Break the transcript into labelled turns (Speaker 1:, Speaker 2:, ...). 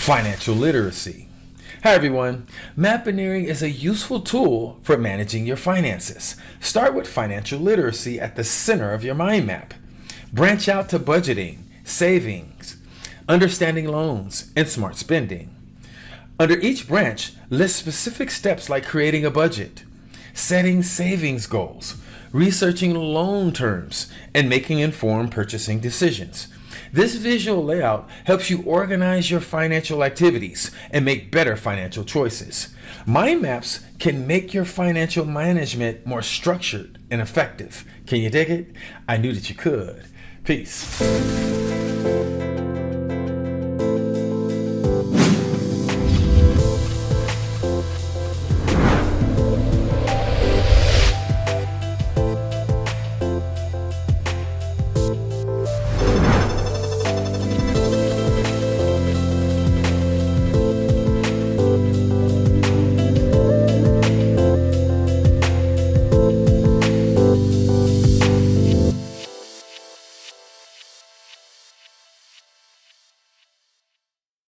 Speaker 1: Financial literacy. Hi everyone, Mappineering is a useful tool for managing your finances. Start with financial literacy at the center of your mind map. Branch out to budgeting, savings, understanding loans, and smart spending. Under each branch, list specific steps like creating a budget, setting savings goals, researching loan terms, and making informed purchasing decisions. This visual layout helps you organize your financial activities and make better financial choices. Mind maps can make your financial management more structured and effective. Can you dig it? I knew that you could. Peace.